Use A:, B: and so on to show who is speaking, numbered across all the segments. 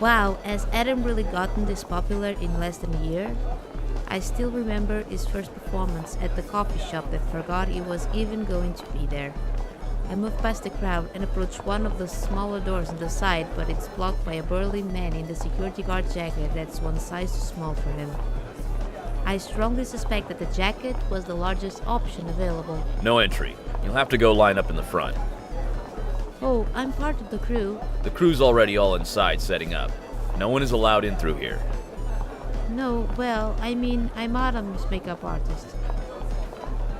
A: Wow, has Adam really gotten this popular in less than a year? I still remember his first performance at the coffee shop that forgot he was even going to be there. I moved past the crowd and approached one of the smaller doors on the side, but it's blocked by a burly man in the security guard jacket that's one size too small for him. I strongly suspect that the jacket was the largest option available.
B: No entry. You'll have to go line up in the front.
A: Oh, I'm part of the crew.
B: The crew's already all inside setting up. No one is allowed in through here.
A: No, well, I'm Adam's makeup artist.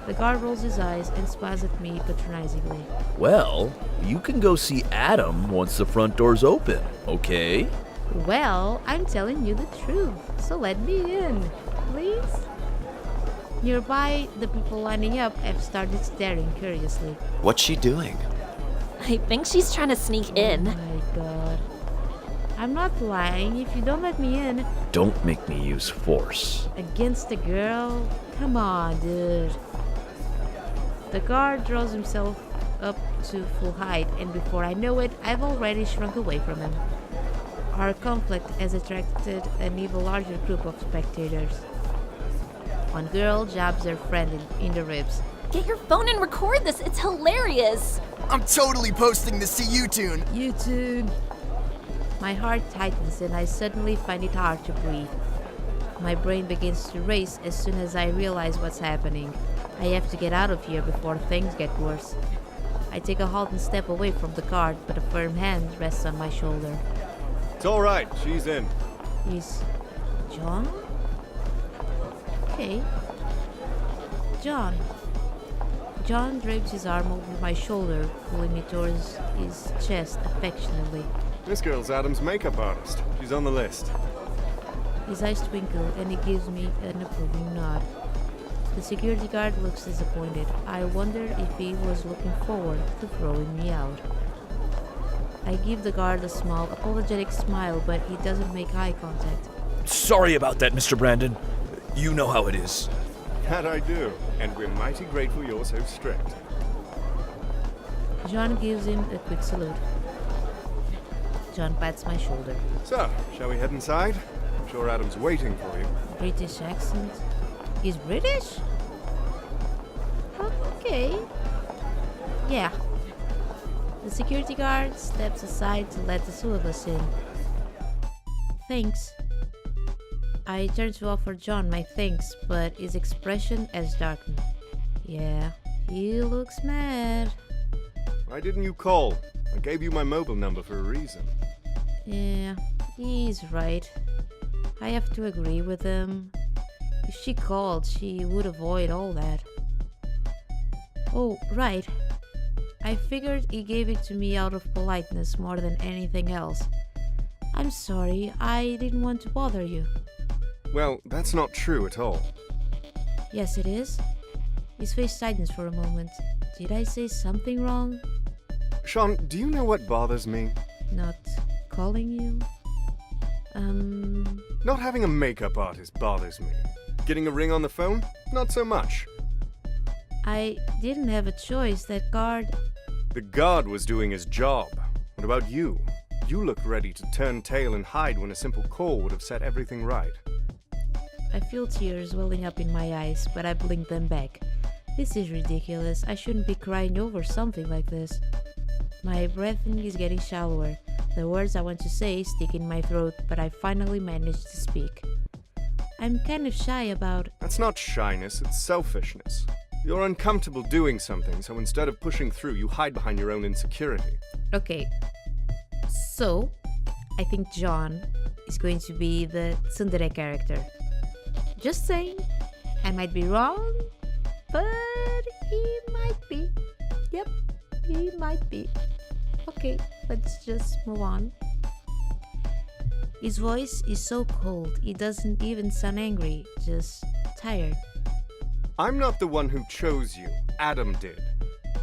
A: The guard rolls his eyes and smiles at me patronizingly.
B: Well, you can go see Adam once the front door's open, okay?
A: Well, I'm telling you the truth, so let me in, please. Nearby, the people lining up have started staring curiously.
C: What's she doing?
D: I think she's trying to sneak in.
A: Oh my god. I'm not lying. If you don't let me in...
B: Don't make me use force.
A: Against a girl? Come on, dude. The guard draws himself up to full height, and before I know it, I've already shrunk away from him. Our conflict has attracted an even larger group of spectators. One girl jabs her friend in the ribs.
D: Get your phone and record this. It's hilarious.
E: I'm totally posting this to YouTube.
A: YouTube. My heart tightens and I suddenly find it hard to breathe. My brain begins to race as soon as I realize what's happening. I have to get out of here before things get worse. I take a halt and step away from the guard, but a firm hand rests on my shoulder.
F: It's all right. She's in.
A: Is John? Okay. John. John drapes his arm over my shoulder, pulling me towards his chest affectionately.
F: This girl's Adam's makeup artist. She's on the list.
A: His eyes twinkle and he gives me an approving nod. The security guard looks disappointed. I wonder if he was looking forward to throwing me out. I give the guard a small, apologetic smile, but he doesn't make eye contact.
B: Sorry about that, Mr. Brandon. You know how it is.
F: That I do. And we're mighty grateful you're so strict.
A: John gives him a quick salute. John pats my shoulder.
F: So, shall we head inside? I'm sure Adam's waiting for you.
A: British accent. He's British? Okay. Yeah. The security guard steps aside to let the two of us in. Thanks. I turn to offer John my thanks, but his expression has darkened. Yeah, he looks mad.
F: Why didn't you call? I gave you my mobile number for a reason.
A: Yeah, he's right. I have to agree with him. If she called, she would avoid all that. Oh, right. I figured he gave it to me out of politeness more than anything else. I'm sorry, I didn't want to bother you.
F: Well, that's not true at all.
A: Yes, it is. His face tightens for a moment. Did I say something wrong?
F: Sean, do you know what bothers me?
A: Not calling you?
F: Not having a makeup artist bothers me. Getting a ring on the phone? Not so much.
A: I didn't have a choice. That guard...
F: The guard was doing his job. What about you? You looked ready to turn tail and hide when a simple call would have set everything right.
A: I feel tears welling up in my eyes, but I blink them back. This is ridiculous. I shouldn't be crying over something like this. My breathing is getting shallower. The words I want to say stick in my throat, but I finally manage to speak. I'm kind of shy about...
F: That's not shyness, it's selfishness. You're uncomfortable doing something, so instead of pushing through, you hide behind your own insecurity.
A: Okay. So, I think John is going to be the tsundere character. Just saying. I might be wrong, but he might be. Yep, he might be. Okay, let's just move on. His voice is so cold, it doesn't even sound angry, just tired.
F: I'm not the one who chose you. Adam did.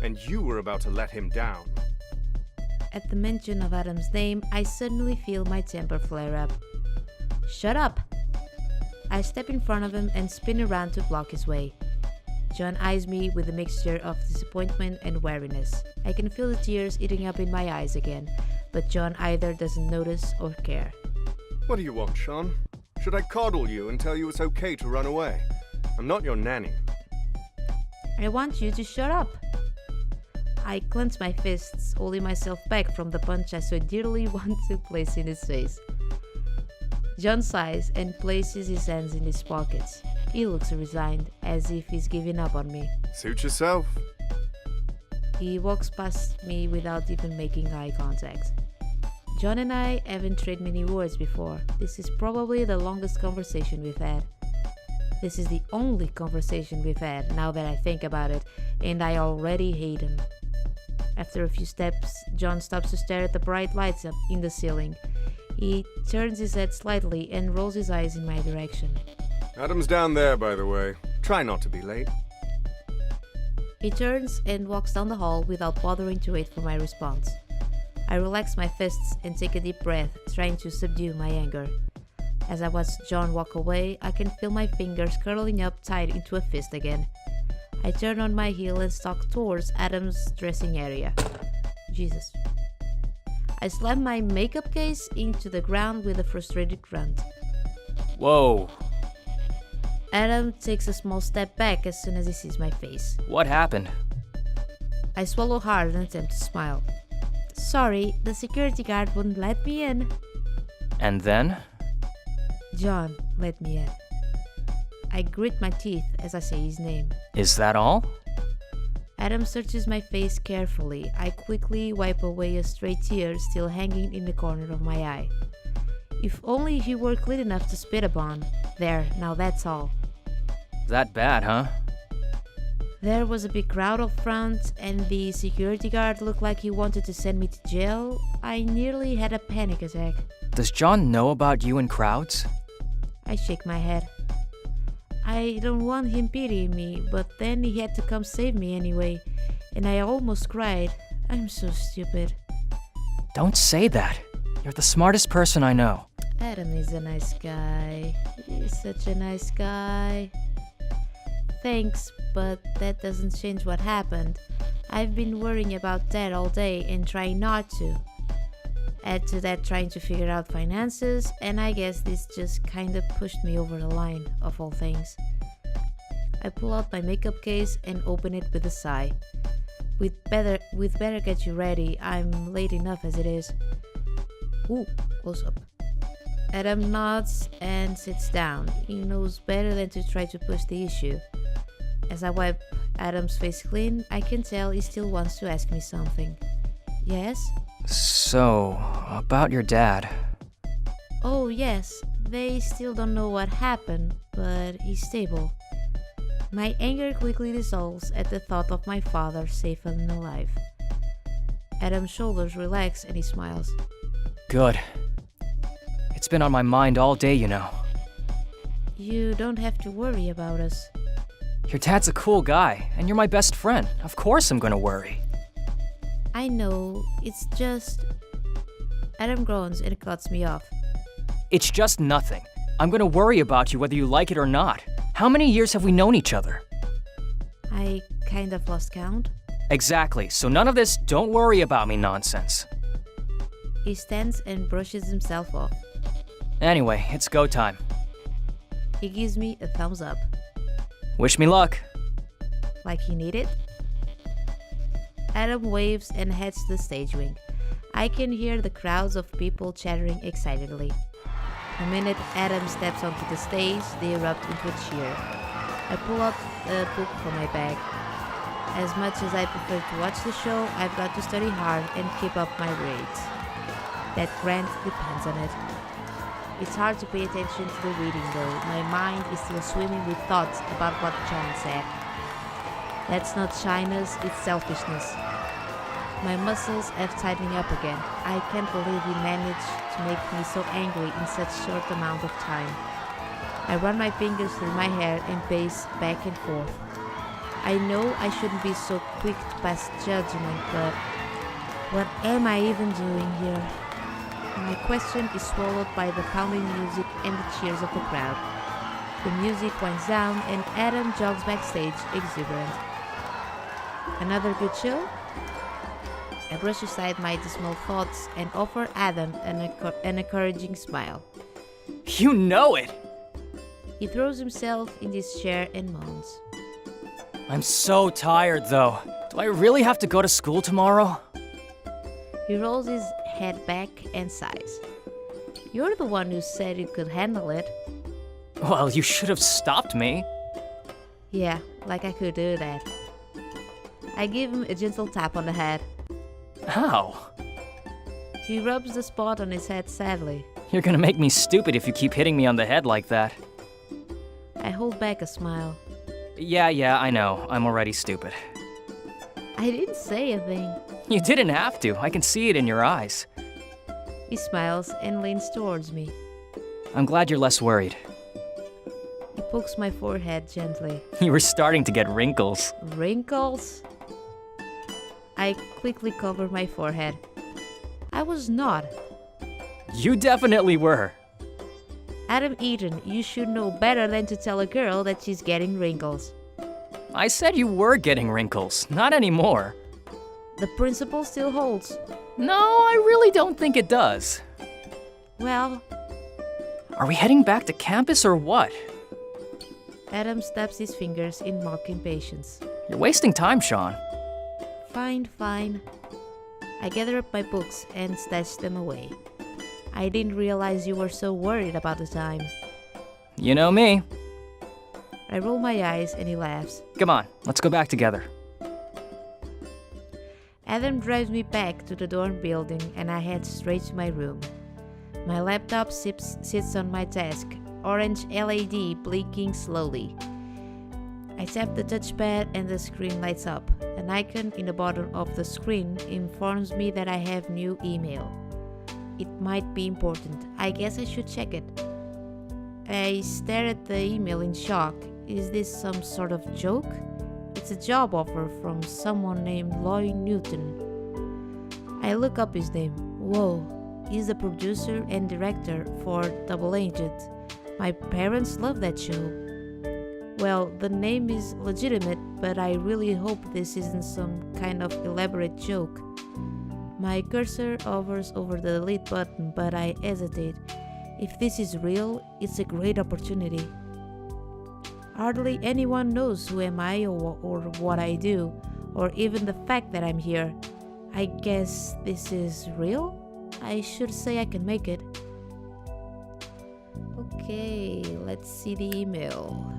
F: And you were about to let him down.
A: At the mention of Adam's name, I suddenly feel my temper flare up. Shut up! I step in front of him and spin around to block his way. John eyes me with a mixture of disappointment and wariness. I can feel the tears eating up in my eyes again, but John either doesn't notice or care.
F: What do you want, Sean? Should I coddle you and tell you it's okay to run away? I'm not your nanny.
A: I want you to shut up. I clench my fists, holding myself back from the punch I so dearly want to place in his face. John sighs and places his hands in his pockets. He looks resigned, as if he's giving up on me.
F: Suit yourself.
A: He walks past me without even making eye contact. John and I haven't traded many words before. This is probably the longest conversation we've had. This is the only conversation we've had, now that I think about it, and I already hate him. After a few steps, John stops to stare at the bright lights up in the ceiling. He turns his head slightly and rolls his eyes in my direction.
F: Adam's down there, by the way. Try not to be late.
A: He turns and walks down the hall without bothering to wait for my response. I relax my fists and take a deep breath, trying to subdue my anger. As I watch John walk away, I can feel my fingers curling up tight into a fist again. I turn on my heel and stalk towards Adam's dressing area. Jesus. I slam my makeup case into the ground with a frustrated grunt.
C: Whoa,
A: Adam takes a small step back as soon as he sees my face.
C: what happened?
A: I swallow hard and attempt to smile. Sorry, the security guard wouldn't let me in.
C: And then?
A: John let me in. I grit my teeth as I say his name.
C: Is that all?
A: Adam searches my face carefully. I quickly wipe away a stray tear still hanging in the corner of my eye. If only he were clean enough to spit upon. There, now that's all.
C: That bad, huh?
A: There was a big crowd up front, and the security guard looked like he wanted to send me to jail. I nearly had a panic attack.
C: Does John know about you in crowds?
A: I shake my head. I don't want him pitying me, but then he had to come save me anyway, and I almost cried. I'm so stupid.
C: Don't say that. You're the smartest person I know.
A: Adam is a nice guy. He's such a nice guy. Thanks, but that doesn't change what happened. I've been worrying about that all day and trying not to. Add to that trying to figure out finances, and I guess this just kinda pushed me over the line, of all things. I pull out my makeup case and open it with a sigh. We'd better get you ready. I'm late enough as it is. Ooh, close up. Adam nods and sits down. He knows better than to try to push the issue. As I wipe Adam's face clean, I can tell he still wants to ask me something. Yes?
C: So, about your dad.
A: Oh, yes. They still don't know what happened, but he's stable. My anger quickly dissolves at the thought of my father safe and alive. Adam's shoulders relax and he smiles.
C: Good. It's been on my mind all day, you know.
A: You don't have to worry about us.
C: Your dad's a cool guy, and you're my best friend. Of course I'm gonna worry.
A: I know, it's just... Adam groans and cuts me off.
C: It's just nothing. I'm gonna worry about you whether you like it or not. How many years have we known each other?
A: I kind of lost count.
C: Exactly, so none of this don't worry about me nonsense.
A: He stands and brushes himself off.
C: Anyway, it's go time.
A: He gives me a thumbs up.
C: Wish me luck.
A: Like he needed? Adam waves and heads to the stage wing. I can hear the crowds of people chattering excitedly. The minute Adam steps onto the stage, they erupt into a cheer. I pull out a book from my bag. As much as I prefer to watch the show, I've got to study hard and keep up my grades. That grant depends on it. It's hard to pay attention to the reading though. My mind is still swimming with thoughts about what John said. That's not shyness, it's selfishness. My muscles have tightened up again. I can't believe he managed to make me so angry in such short amount of time. I run my fingers through my hair and pace back and forth. I know I shouldn't be so quick to pass judgment, but what am I even doing here? My question is swallowed by the pounding music and the cheers of the crowd. The music winds down and Adam jogs backstage exuberant. Another good show? I brush aside my dismal thoughts and offer Adam an encouraging smile.
C: You know it!
A: He throws himself in his chair and moans.
C: I'm so tired, though. Do I really have to go to school tomorrow?
A: He rolls his head back and sighs. You're the one who said you could handle it.
C: Well, you should have stopped me.
A: Yeah, like I could do that. I give him a gentle tap on the head.
C: How?
A: He rubs the spot on his head sadly.
C: You're gonna make me stupid if you keep hitting me on the head like that.
A: I hold back a smile.
C: Yeah, I know. I'm already stupid.
A: I didn't say a thing.
C: You didn't have to. I can see it in your eyes.
A: He smiles and leans towards me.
C: I'm glad you're less worried.
A: He pokes my forehead gently.
C: You were starting to get wrinkles.
A: Wrinkles? I quickly cover my forehead. I was not.
C: You definitely were.
A: Adam Eden, you should know better than to tell a girl that she's getting wrinkles.
C: I said you were getting wrinkles, not anymore.
A: The principle still holds.
C: No, I really don't think it does.
A: Well,
C: Are we heading back to campus or what?
A: Adam snaps his fingers in mock impatience.
C: You're wasting time, Sean.
A: Fine. I gather up my books and stash them away. I didn't realize you were so worried about the time.
C: You know me.
A: I roll my eyes and he laughs.
C: Come on, let's go back together.
A: Adam drives me back to the dorm building and I head straight to my room. My laptop sits on my desk, orange LED blinking slowly. I tap the touchpad and the screen lights up. An icon in the bottom of the screen informs me that I have new email. It might be important. I guess I should check it. I stare at the email in shock. Is this some sort of joke? It's a job offer from someone named Lloyd Newton. I look up his name. Whoa, he's the producer and director for Double Agent. My parents love that show. Well, the name is legitimate, but I really hope this isn't some kind of elaborate joke. My cursor hovers over the delete button, but I hesitate. If this is real, it's a great opportunity. Hardly anyone knows who am I or what I do, or even the fact that I'm here. I guess this is real? I should say I can make it. Okay, let's see the email.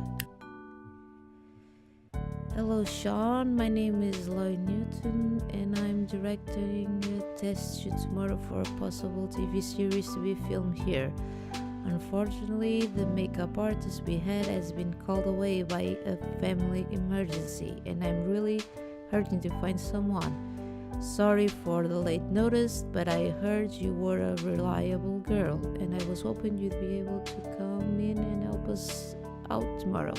A: Hello Sean, my name is Lloyd Newton and I'm directing a test shoot tomorrow for a possible TV series to be filmed here. Unfortunately, the makeup artist we had has been called away by a family emergency and I'm really hurting to find someone. Sorry for the late notice, but I heard you were a reliable girl and I was hoping you'd be able to come in and help us out tomorrow.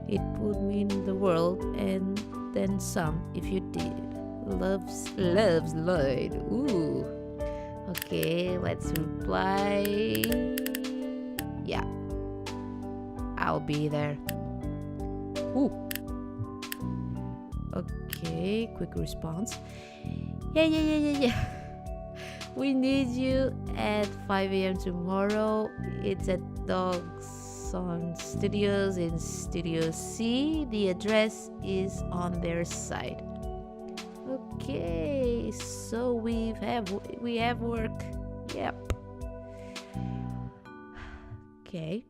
A: It would mean the world and then some if you did. Loves Lloyd. Ooh. Okay, let's reply. Yeah. I'll be there. Ooh. Okay, quick response. Yeah. We need you at 5 a.m. tomorrow. It's at Dogson Studios in Studio C. The address is on their site. Okay, so we have work. Yep. Okay.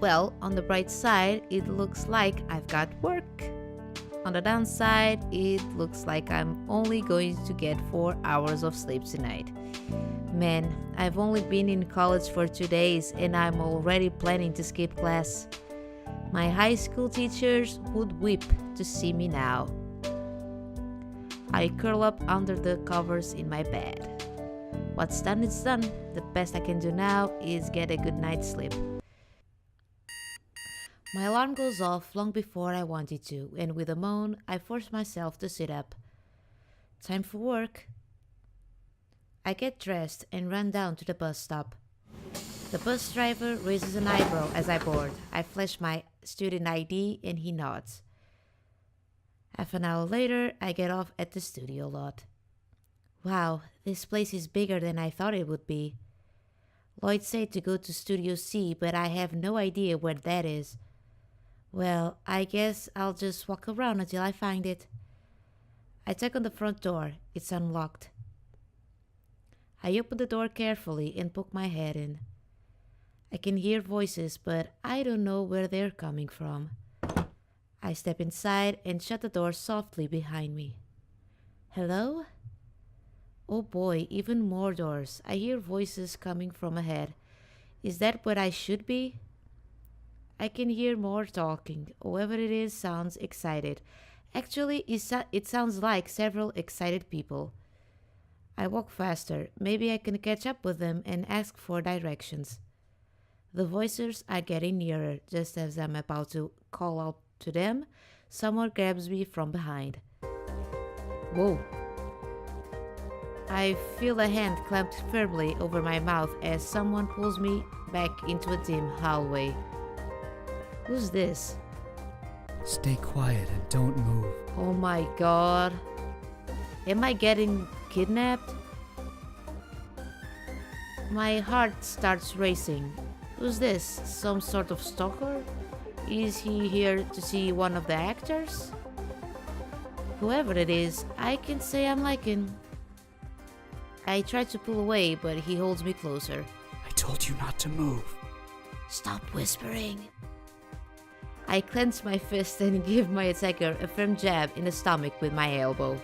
A: Well, on the bright side, it looks like I've got work. On the downside, it looks like I'm only going to get 4 hours of sleep tonight. Man, I've only been in college for 2 days and I'm already planning to skip class. My high school teachers would weep to see me now. I curl up under the covers in my bed. What's done is done. The best I can do now is get a good night's sleep. My alarm goes off long before I wanted to, and with a moan, I force myself to sit up. Time for work. I get dressed and run down to the bus stop. The bus driver raises an eyebrow as I board. I flash my student ID and he nods. Half an hour later, I get off at the studio lot. Wow, this place is bigger than I thought it would be. Lloyd said to go to Studio C, but I have no idea where that is. Well, I guess I'll just walk around until I find it. I check on the front door. It's unlocked. I open the door carefully and poke my head in. I can hear voices, but I don't know where they're coming from. I step inside and shut the door softly behind me. Hello? Oh boy, even more doors. I hear voices coming from ahead. Is that where I should be? I can hear more talking. Whoever it is sounds excited. Actually, it sounds like several excited people. I walk faster. Maybe I can catch up with them and ask for directions. The voices are getting nearer. Just as I'm about to call out to them, someone grabs me from behind. Whoa. I feel a hand clamped firmly over my mouth as someone pulls me back into a dim hallway. Who's this?
G: Stay quiet and don't move.
A: Oh my god. Am I getting kidnapped? My heart starts racing. Who's this? Some sort of stalker? Is he here to see one of the actors? Whoever it is, I can say I'm liking. I try to pull away, but he holds me closer.
G: I told you not to move.
A: Stop whispering. I clench my fist and give my attacker a firm jab in the stomach with my elbow.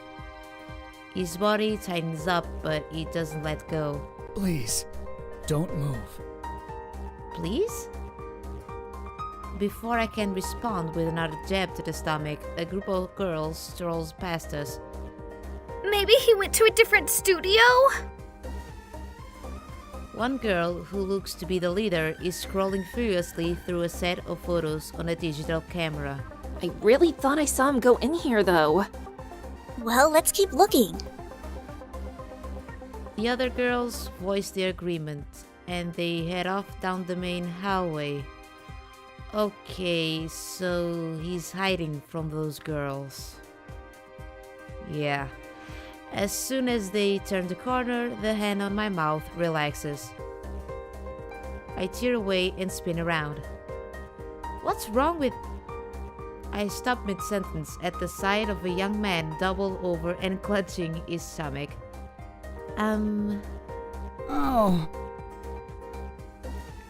A: His body tightens up, but he doesn't let go.
G: Please, don't move.
A: Please? Before I can respond with another jab to the stomach, a group of girls strolls past us.
H: Maybe he went to a different studio?
A: One girl, who looks to be the leader, is scrolling furiously through a set of photos on a digital camera.
D: I really thought I saw him go in here, though.
H: Well, let's keep looking.
A: The other girls voice their agreement, and they head off down the main hallway. Okay, so he's hiding from those girls. Yeah. As soon as they turn the corner, the hand on my mouth relaxes. I tear away and spin around. What's wrong with... I stop mid-sentence at the sight of a young man doubled over and clutching his stomach.
G: Oh.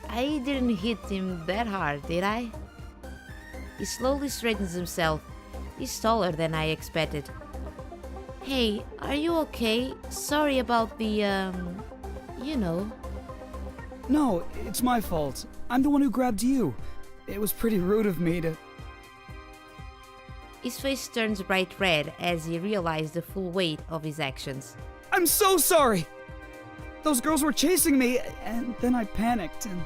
A: I didn't hit him that hard, did I? He slowly straightens himself. He's taller than I expected. Hey, are you okay? Sorry about the, you know.
G: No, it's my fault. I'm the one who grabbed you. It was pretty rude of me to...
A: His face turns bright red as he realizes the full weight of his actions.
G: I'm so sorry! Those girls were chasing me, and then I panicked and...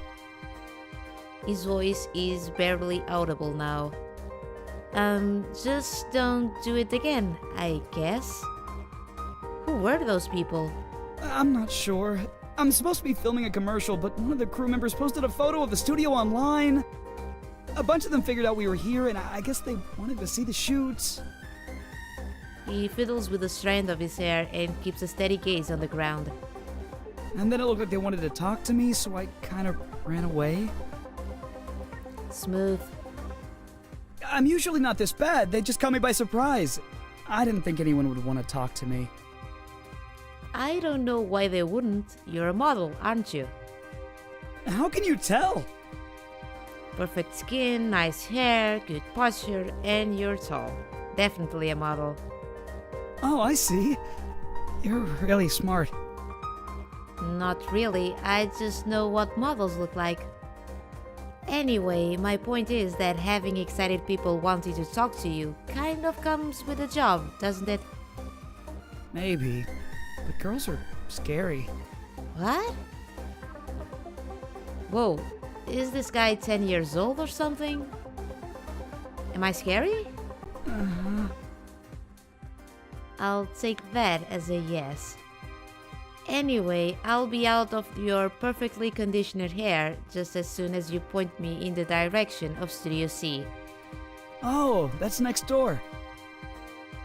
A: His voice is barely audible now. Just don't do it again, I guess. Who were those people?
G: I'm not sure. I'm supposed to be filming a commercial, but one of the crew members posted a photo of the studio online. A bunch of them figured out we were here, and I guess they wanted to see the shoots.
A: He fiddles with the strand of his hair and keeps a steady gaze on the ground.
G: And then it looked like they wanted to talk to me, so I kind of ran away.
A: Smooth.
G: I'm usually not this bad. They just caught me by surprise. I didn't think anyone would want to talk to me.
A: I don't know why they wouldn't. You're a model, aren't you?
G: How can you tell?
A: Perfect skin, nice hair, good posture, and you're tall. Definitely a model.
G: Oh, I see. You're really smart.
A: Not really, I just know what models look like. Anyway, my point is that having excited people wanting to talk to you kind of comes with a job, doesn't it?
G: Maybe. But girls are scary.
A: What? Whoa, is this guy 10 years old or something? Am I scary?
G: Uh-huh.
A: I'll take that as a yes. Anyway, I'll be out of your perfectly conditioned hair just as soon as you point me in the direction of Studio C.
G: Oh, that's next door.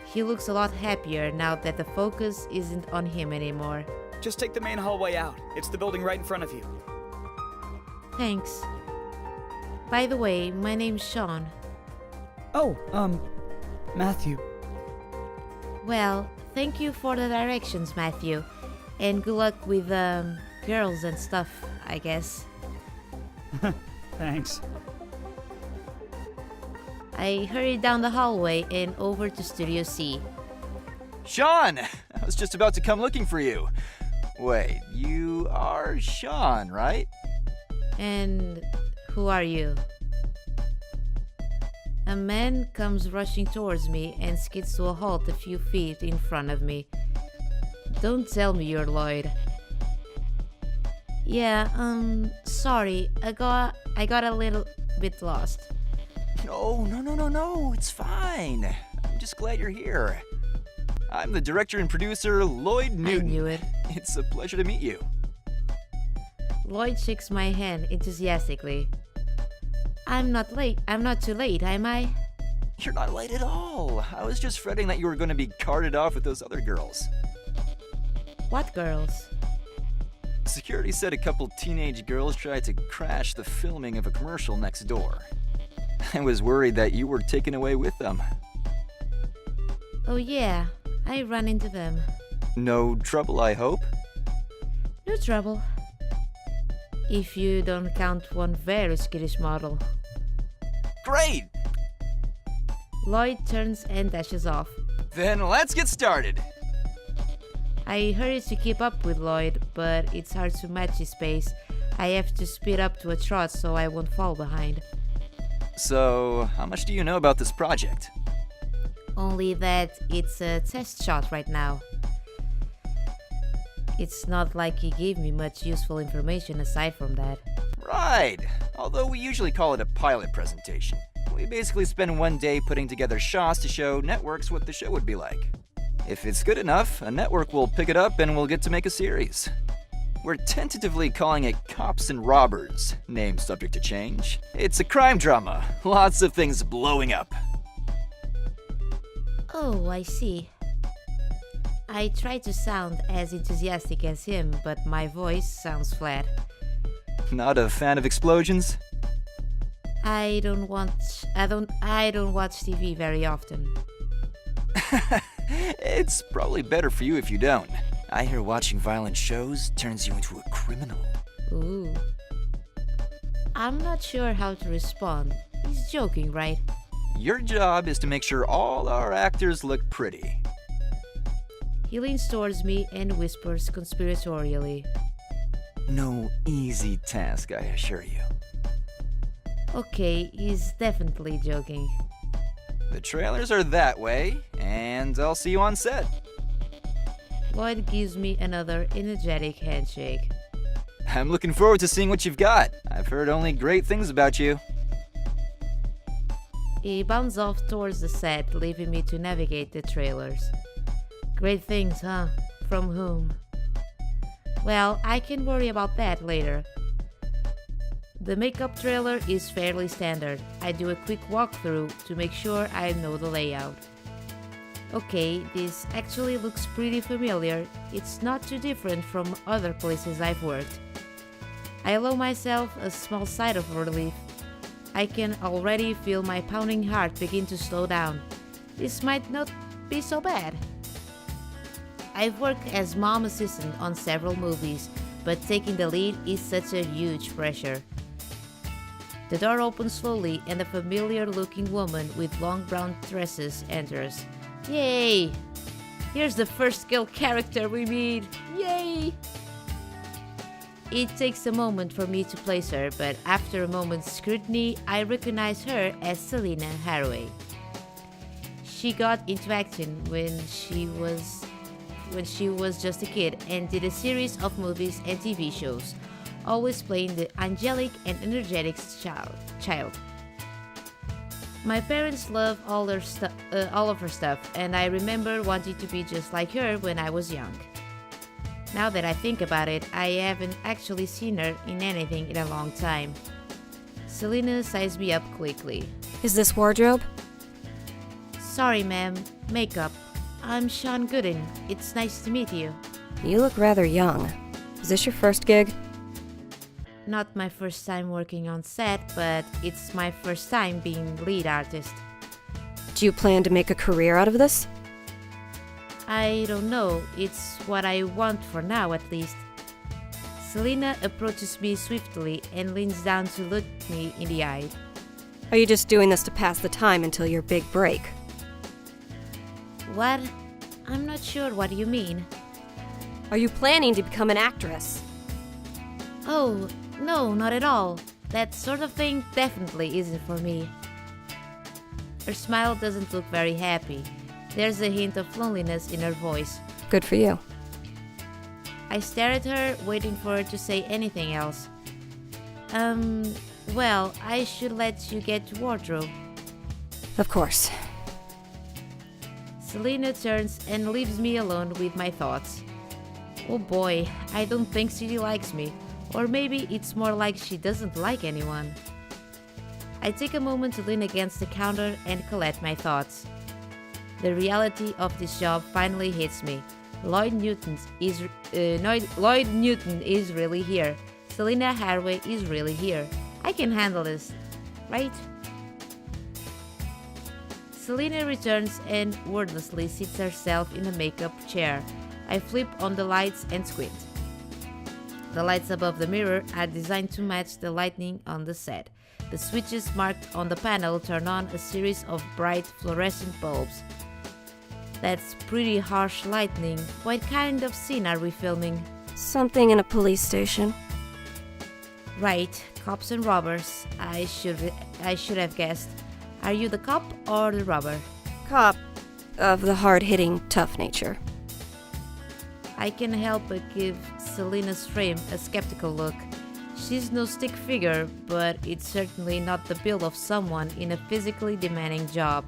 A: He looks a lot happier now that the focus isn't on him anymore.
G: Just take the main hallway out. It's the building right in front of you.
A: Thanks. By the way, my name's Sean.
G: Oh, Matthew.
A: Well, thank you for the directions, Matthew. And good luck with, girls and stuff, I guess.
G: Thanks.
A: I hurried down the hallway and over to Studio C.
I: Sean! I was just about to come looking for you. Wait, you are Sean, right?
A: And who are you? A man comes rushing towards me and skids to a halt a few feet in front of me. Don't tell me you're Lloyd. Yeah, sorry, I got a little bit lost.
I: No, it's fine. I'm just glad you're here. I'm the director and producer, Lloyd Newton.
A: I knew it.
I: It's a pleasure to meet you.
A: Lloyd shakes my hand enthusiastically. I'm not too late, am I?
I: You're not late at all. I was just fretting that you were going to be carted off with those other girls.
A: What girls?
I: Security said a couple teenage girls tried to crash the filming of a commercial next door. I was worried that you were taken away with them.
A: Oh yeah, I ran into them.
I: No trouble, I hope?
A: No trouble. If you don't count one very skittish model.
I: Great!
A: Lloyd turns and dashes off.
I: Then let's get started.
A: I hurry to keep up with Lloyd, but it's hard to match his pace. I have to speed up to a trot so I won't fall behind.
I: So, how much do you know about this project?
A: Only that it's a test shot right now. It's not like he gave me much useful information aside from that.
I: Right! Although we usually call it a pilot presentation. We basically spend one day putting together shots to show networks what the show would be like. If it's good enough, a network will pick it up and we'll get to make a series. We're tentatively calling it Cops and Robbers, name subject to change. It's a crime drama, lots of things blowing up.
A: Oh, I see. I try to sound as enthusiastic as him, but my voice sounds flat.
I: Not a fan of explosions?
A: I don't watch TV very often.
I: It's probably better for you if you don't. I hear watching violent shows turns you into a criminal.
A: Ooh. I'm not sure how to respond. He's joking, right?
I: Your job is to make sure all our actors look pretty.
A: He leans towards me and whispers conspiratorially.
I: No easy task, I assure you.
A: Okay, he's definitely joking.
I: The trailers are that way, and I'll see you on set.
A: Lloyd gives me another energetic handshake.
I: I'm looking forward to seeing what you've got. I've heard only great things about you.
A: He bounds off towards the set, leaving me to navigate the trailers. Great things, huh? From whom? Well, I can worry about that later. The makeup trailer is fairly standard. I do a quick walkthrough to make sure I know the layout. Okay, this actually looks pretty familiar. It's not too different from other places I've worked. I allow myself a small sigh of relief. I can already feel my pounding heart begin to slow down. This might not be so bad. I've worked as mom assistant on several movies, but taking the lead is such a huge pressure. The door opens slowly and a familiar-looking woman with long brown tresses enters. Yay! Here's the first girl character we meet! Yay! It takes a moment for me to place her, but after a moment's scrutiny, I recognize her as Selena Haraway. She got into acting when she was just a kid and did a series of movies and TV shows, always playing the angelic and energetic child. My parents love all of her stuff, and I remember wanting to be just like her when I was young. Now that I think about it, I haven't actually seen her in anything in a long time. Selena sized me up quickly.
J: Is this wardrobe?
A: Sorry, ma'am. Makeup. I'm Sean Gooden. It's nice to meet you.
J: You look rather young. Is this your first gig?
A: not my first time working on set, but it's my first time being lead artist.
J: Do you plan to make a career out of this?
A: I don't know, it's what I want for now at least. Selena approaches me swiftly and leans down to look me in the eye.
J: Are you just doing this to pass the time until your big break?
A: What? I'm not sure what you mean.
J: Are you planning to become an actress?
A: Oh, no, not at all. That sort of thing definitely isn't for me. Her smile doesn't look very happy. There's a hint of loneliness in her voice.
J: Good for you.
A: I stare at her, waiting for her to say anything else. Well, I should let you get to wardrobe.
J: Of course.
A: Selena turns and leaves me alone with my thoughts. Oh boy, I don't think she likes me. Or maybe it's more like she doesn't like anyone. I take a moment to lean against the counter and collect my thoughts. The reality of this job finally hits me. Lloyd Newton is really here. Selena Haraway is really here. I can handle this, right? Selena returns and wordlessly sits herself in a makeup chair. I flip on the lights and squint. The lights above the mirror are designed to match the lighting on the set. The switches marked on the panel turn on a series of bright fluorescent bulbs. That's pretty harsh lighting. What kind of scene are we filming?
J: Something in a police station.
A: Right, cops and robbers. I should have guessed. Are you the cop or the robber?
J: Cop. Of the hard-hitting, tough nature.
A: I can help but give Selena's frame a skeptical look. She's no stick figure, but it's certainly not the build of someone in a physically demanding job.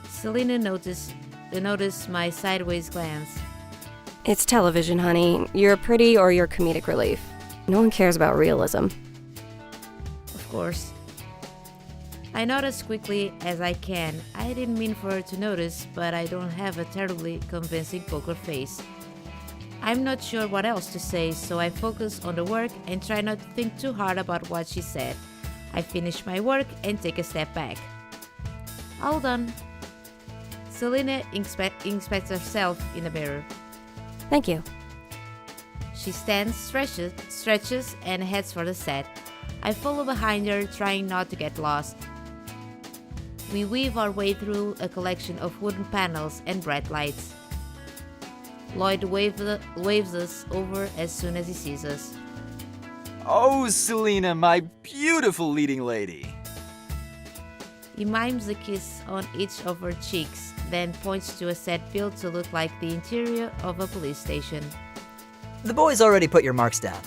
A: Selena noticed my sideways glance.
J: It's television, honey. You're pretty or you're comedic relief. No one cares about realism.
A: Of course. I nod as quickly as I can. I didn't mean for her to notice, but I don't have a terribly convincing poker face. I'm not sure what else to say, so I focus on the work and try not to think too hard about what she said. I finish my work and take a step back. All done. Selena inspects herself in the mirror.
J: Thank you.
A: She stands, stretches, and heads for the set. I follow behind her, trying not to get lost. We weave our way through a collection of wooden panels and bright lights. Lloyd waves us over as soon as he sees us.
I: Oh, Selena, my beautiful leading lady.
A: He mimes a kiss on each of her cheeks, then points to a set built to look like the interior of a police station.
K: The boys already put your marks down.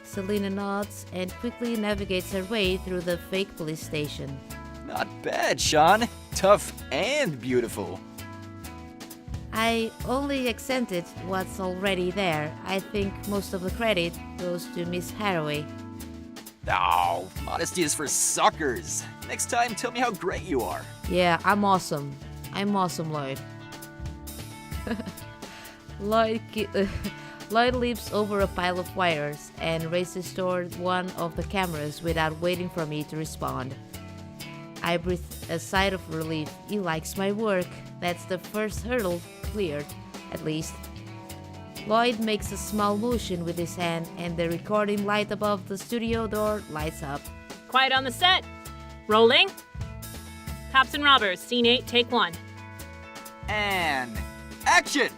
A: Selena nods and quickly navigates her way through the fake police station.
I: Not bad, Sean. Tough and beautiful.
A: I only accented what's already there. I think most of the credit goes to Miss Haraway.
I: Oh, modesty is for suckers. Next time, tell me how great you are.
A: Yeah, I'm awesome. I'm awesome, Lloyd. Lloyd leaps over a pile of wires and races toward one of the cameras without waiting for me to respond. I breathe a sigh of relief. He likes my work. That's the first hurdle cleared, at least. Lloyd makes a small motion with his hand and the recording light above the studio door lights up.
L: Quiet on the set. Rolling. Cops and robbers, scene 8, take 1.
I: And action!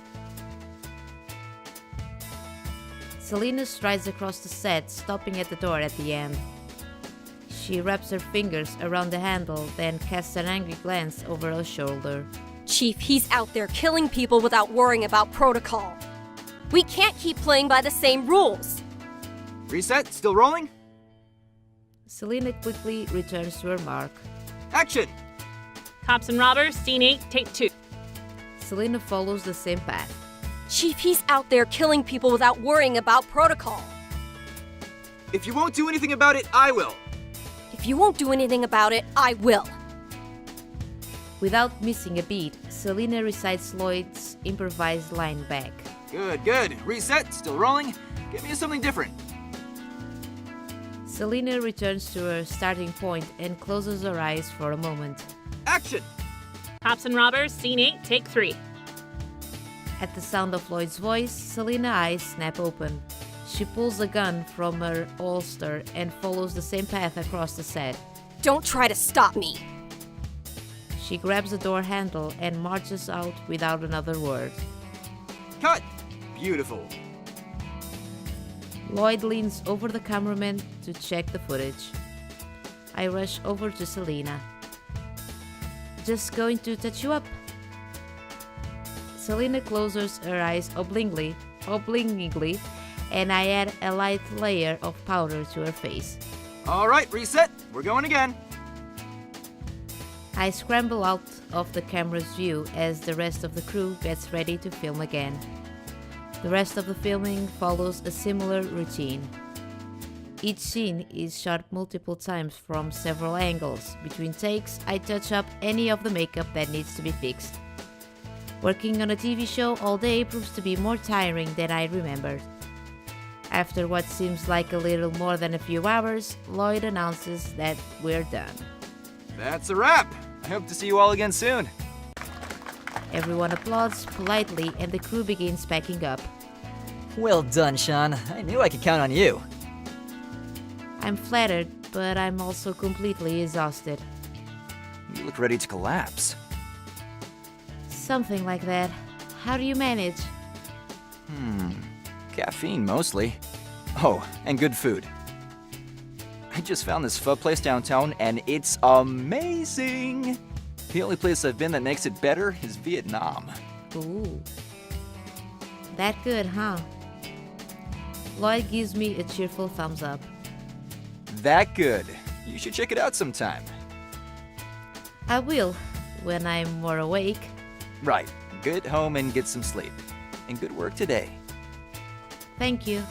A: Selena strides across the set, stopping at the door at the end. She wraps her fingers around the handle, then casts an angry glance over her shoulder.
J: Chief, he's out there killing people without worrying about protocol. We can't keep playing by the same rules.
I: Reset, still rolling?
A: Selena quickly returns to her mark.
I: Action!
L: Cops and robbers, scene 8, take 2.
A: Selena follows the same path.
J: Chief, he's out there killing people without worrying about protocol.
I: If you won't do anything about it, I will.
J: If you won't do anything about it, I will.
A: Without missing a beat, Selena recites Lloyd's improvised line back.
I: Good, good. Reset, still rolling. Give me something different.
A: Selena returns to her starting point and closes her eyes for a moment.
I: Action!
L: Cops and robbers, scene 8, take 3.
A: At the sound of Lloyd's voice, Selena's eyes snap open. She pulls a gun from her holster and follows the same path across the set.
J: Don't try to stop me.
A: She grabs the door handle and marches out without another word.
I: Cut! Beautiful.
A: Lloyd leans over the cameraman to check the footage. I rush over to Selena. Just going to touch you up. Selena closes her eyes obliquely, and I add a light layer of powder to her face.
I: All right, reset. We're going again.
A: I scramble out of the camera's view as the rest of the crew gets ready to film again. The rest of the filming follows a similar routine. Each scene is shot multiple times from several angles. Between takes, I touch up any of the makeup that needs to be fixed. Working on a TV show all day proves to be more tiring than I remembered. After what seems like a little more than a few hours, Lloyd announces that we're done.
I: That's a wrap. I hope to see you all again soon.
A: Everyone applauds politely and the crew begins packing up.
K: Well done, Sean. I knew I could count on you.
A: I'm flattered, but I'm also completely exhausted.
I: You look ready to collapse.
A: Something like that. How do you manage?
I: Caffeine mostly. Oh, and good food. I just found this pho place downtown and it's amazing. The only place I've been that makes it better is Vietnam.
A: Ooh. That good, huh? Lloyd gives me a cheerful thumbs up.
I: That good. You should check it out sometime.
A: I will, when I'm more awake.
I: Right. Get home and get some sleep. And good work today.
A: Thank you.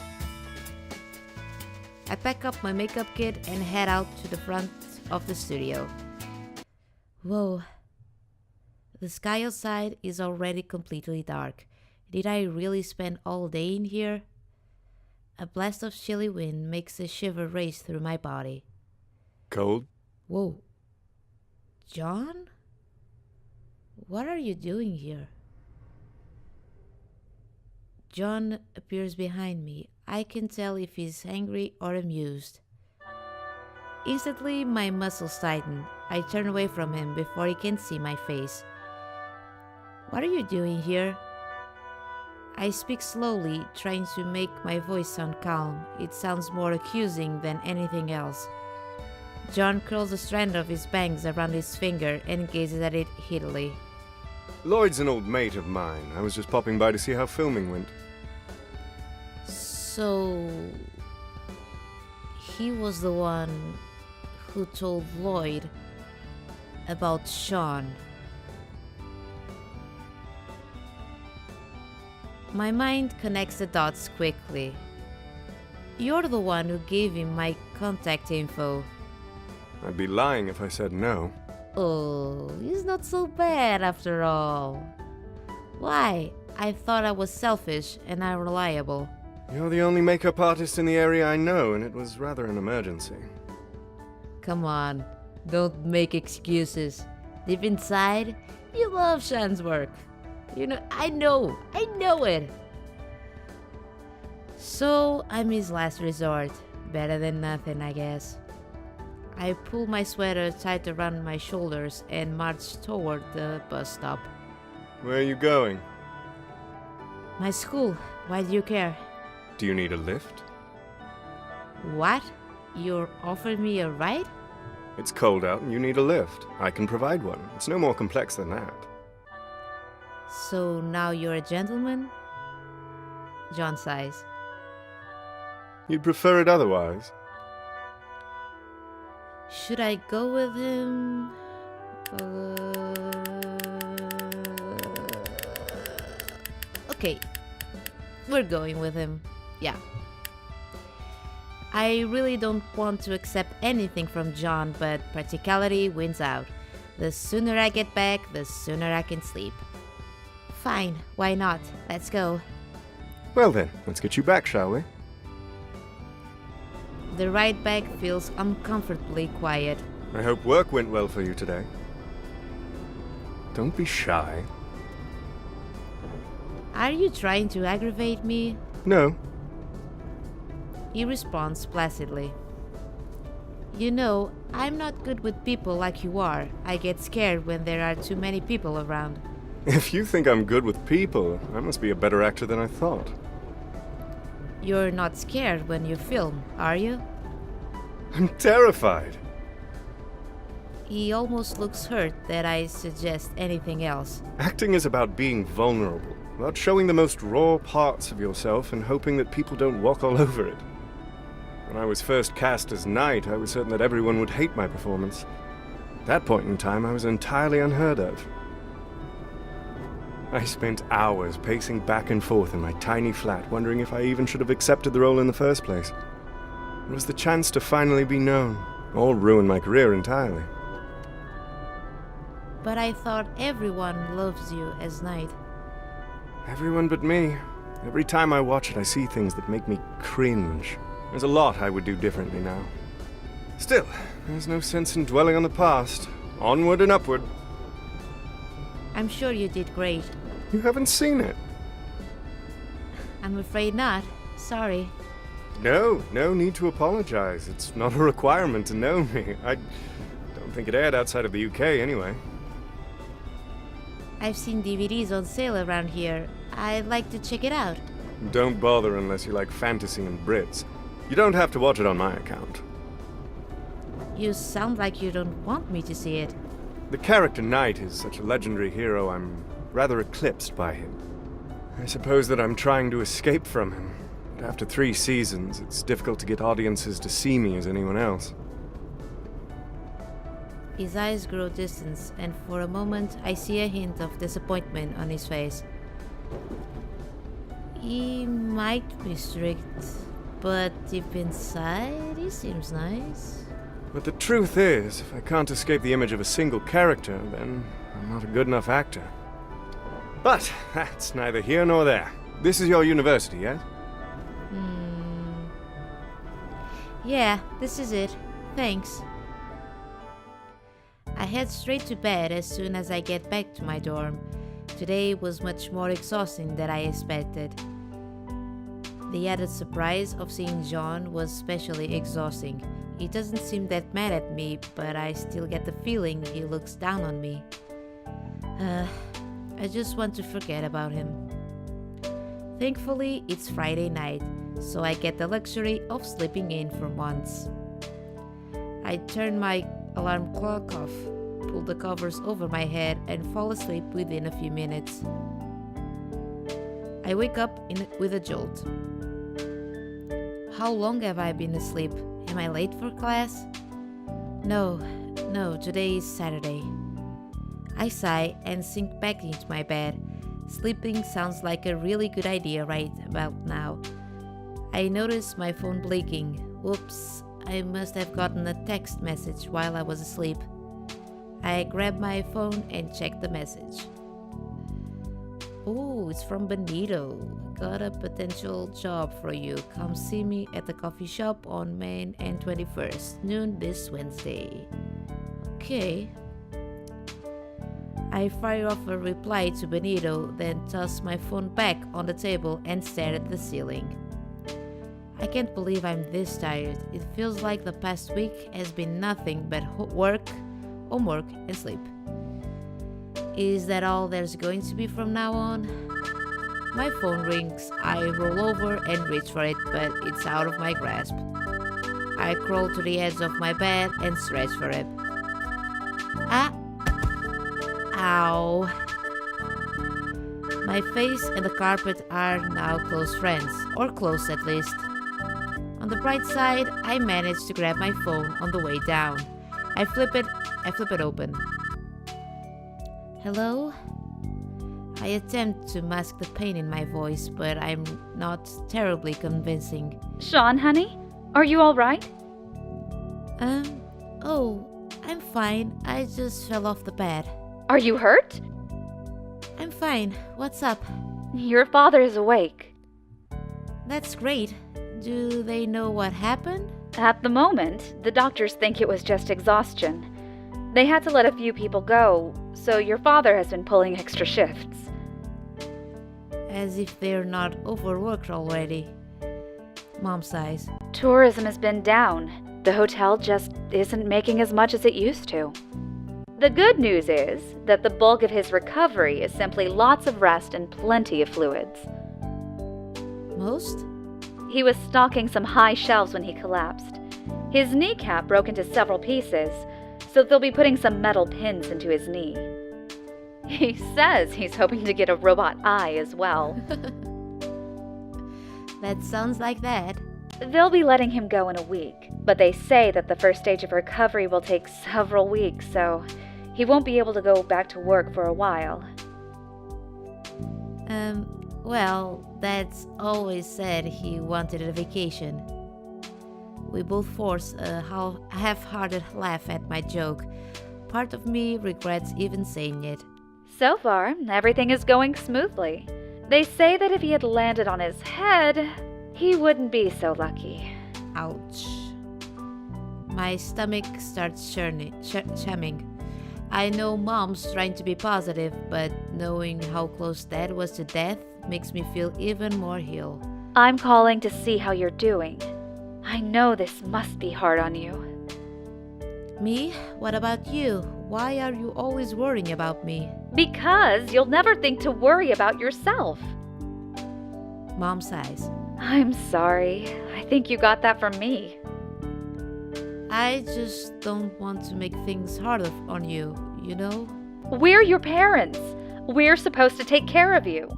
A: I pack up my makeup kit and head out to the front of the studio. Whoa. The sky outside is already completely dark. Did I really spend all day in here? A blast of chilly wind makes a shiver race through my body.
F: Cold?
A: Whoa. John? What are you doing here? John appears behind me. I can tell if he's angry or amused. Instantly, my muscles tighten. I turn away from him before he can see my face. What are you doing here? I speak slowly, trying to make my voice sound calm. It sounds more accusing than anything else. John curls a strand of his bangs around his finger and gazes at it heatedly.
F: Lloyd's an old mate of mine. I was just popping by to see how filming went.
A: So, he was the one who told Lloyd about Sean. My mind connects the dots quickly. You're the one who gave him my contact info.
F: I'd be lying if I said no.
A: Oh, he's not so bad after all. Why? I thought I was selfish and unreliable.
F: You're the only makeup artist in the area I know, and it was rather an emergency.
A: Come on, don't make excuses. Deep inside, you love Sean's work. You know, I know it. So, I'm his last resort. Better than nothing, I guess. I pull my sweater tight around my shoulders and march toward the bus stop.
F: Where are you going?
A: My school. Why do you care?
F: Do you need a lift?
A: What? You're offering me a ride?
F: It's cold out and you need a lift. I can provide one. It's no more complex than that.
A: So now you're a gentleman? John sighs.
F: You'd prefer it otherwise?
A: Should I go with him? Okay, we're going with him. Yeah. I really don't want to accept anything from John, but practicality wins out. The sooner I get back, the sooner I can sleep. Fine, why not? Let's go.
F: Well then, let's get you back, shall we?
A: The ride back feels uncomfortably quiet.
F: I hope work went well for you today. Don't be shy.
A: Are you trying to aggravate me?
F: No.
A: He responds placidly. You know, I'm not good with people like you are. I get scared when there are too many people around.
F: If you think I'm good with people, I must be a better actor than I thought.
A: You're not scared when you film, are you?
F: I'm terrified.
A: He almost looks hurt that I suggest anything else.
F: Acting is about being vulnerable, about showing the most raw parts of yourself and hoping that people don't walk all over it. When I was first cast as Knight, I was certain that everyone would hate my performance. At that point in time, I was entirely unheard of. I spent hours pacing back and forth in my tiny flat, wondering if I even should have accepted the role in the first place. It was the chance to finally be known, or ruin my career entirely.
A: But I thought everyone loves you as Knight.
F: Everyone but me. Every time I watch it, I see things that make me cringe. There's a lot I would do differently now. Still, there's no sense in dwelling on the past. Onward and upward.
A: I'm sure you did great.
F: You haven't seen it.
A: I'm afraid not. Sorry.
F: No need to apologize. It's not a requirement to know me. I don't think it aired outside of the UK anyway.
A: I've seen DVDs on sale around here. I'd like to check it out.
F: Don't bother unless you like fantasy and Brits. You don't have to watch it on my account.
A: You sound like you don't want me to see it.
F: The character Knight is such a legendary hero, I'm rather eclipsed by him. I suppose that I'm trying to escape from him. But after 3 seasons, it's difficult to get audiences to see me as anyone else.
A: His eyes grow distant, and for a moment I see a hint of disappointment on his face. He might be strict, but deep inside he seems nice.
F: But the truth is, if I can't escape the image of a single character, then I'm not a good enough actor. But that's neither here nor there. This is your university, yes?
A: Yeah, this is it. Thanks. I head straight to bed as soon as I get back to my dorm. Today was much more exhausting than I expected. The added surprise of seeing John was especially exhausting. He doesn't seem that mad at me, but I still get the feeling he looks down on me. I just want to forget about him. Thankfully, it's Friday night, so I get the luxury of sleeping in for once. I turn my alarm clock off, pull the covers over my head, and fall asleep within a few minutes. I wake up with a jolt. How long have I been asleep? Am I late for class? No, today is Saturday. I sigh and sink back into my bed. Sleeping sounds like a really good idea right about now. I notice my phone blinking. Whoops, I must have gotten a text message while I was asleep. I grab my phone and check the message. Oh, it's from Benito. Got a potential job for you. Come see me at the coffee shop on Main and 21st, noon this Wednesday. Okay. I fire off a reply to Benito, then toss my phone back on the table and stare at the ceiling. I can't believe I'm this tired. It feels like the past week has been nothing but work, homework, and sleep. Is that all there's going to be from now on? My phone rings. I roll over and reach for it, but it's out of my grasp. I crawl to the edge of my bed and stretch for it. Ow. My face and the carpet are now close friends, or close at least. On the bright side, I manage to grab my phone on the way down. I flip it open. Hello? I attempt to mask the pain in my voice, but I'm not terribly convincing.
M: Sean, honey? Are you alright?
A: Oh, I'm fine. I just fell off the bed.
M: Are you hurt?
A: I'm fine. What's up?
M: Your father is awake.
A: That's great. Do they know what happened?
M: At the moment, the doctors think it was just exhaustion. They had to let a few people go, so your father has been pulling extra shifts.
A: As if they're not overworked already. Mom sighs.
M: Tourism has been down. The hotel just isn't making as much as it used to. The good news is that the bulk of his recovery is simply lots of rest and plenty of fluids.
A: Most?
M: He was stocking some high shelves when he collapsed. His kneecap broke into several pieces, so they'll be putting some metal pins into his knee. He says he's hoping to get a robot eye as well.
A: That sounds like that.
M: They'll be letting him go in a week, but they say that the first stage of recovery will take several weeks, so he won't be able to go back to work for a while.
A: Well, Dad's always said he wanted a vacation. We both force a half-hearted laugh at my joke. Part of me regrets even saying it.
M: So far, everything is going smoothly. They say that if he had landed on his head, he wouldn't be so lucky.
A: Ouch. My stomach starts churning. I know Mom's trying to be positive, but knowing how close Dad was to death makes me feel even more ill.
M: I'm calling to see how you're doing. I know this must be hard on you.
A: Me? What about you? Why are you always worrying about me?
M: Because you'll never think to worry about yourself.
A: Mom sighs.
M: I'm sorry. I think you got that from me.
A: I just don't want to make things harder on you, you know?
M: We're your parents. We're supposed to take care of you.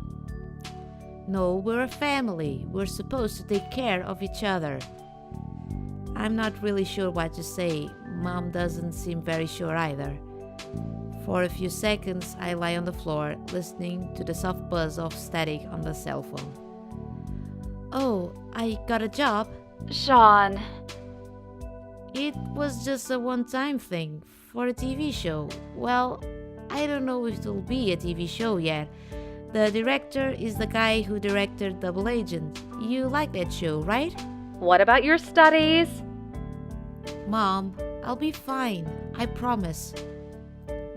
A: No, we're a family. We're supposed to take care of each other. I'm not really sure what to say. Mom doesn't seem very sure either. For a few seconds, I lie on the floor, listening to the soft buzz of static on the cell phone. Oh, I got a job.
M: Sean.
A: It was just a one-time thing for a TV show. Well, I don't know if it'll be a TV show yet. The director is the guy who directed Double Agent. You like that show, right?
M: What about your studies?
A: Mom, I'll be fine. I promise.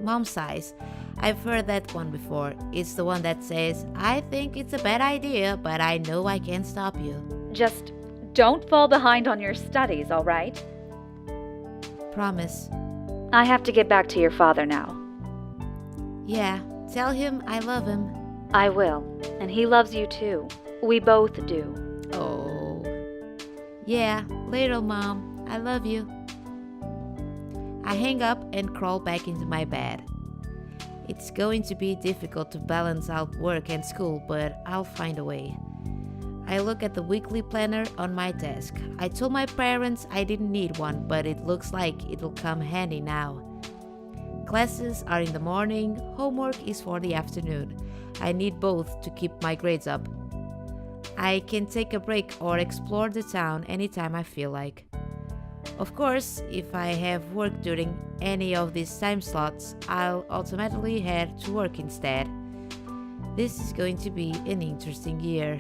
A: Mom sighs. I've heard that one before. It's the one that says, I think it's a bad idea, but I know I can't stop you.
M: Just don't fall behind on your studies, all right?
A: Promise.
M: I have to get back to your father now.
A: Yeah, tell him I love him.
M: I will, and he loves you too. We both do.
A: Oh. Yeah, later, Mom. I love you. I hang up and crawl back into my bed. It's going to be difficult to balance out work and school, but I'll find a way. I look at the weekly planner on my desk. I told my parents I didn't need one, but it looks like it'll come handy now. Classes are in the morning, homework is for the afternoon. I need both to keep my grades up. I can take a break or explore the town anytime I feel like. Of course, if I have work during any of these time slots, I'll automatically head to work instead. This is going to be an interesting year.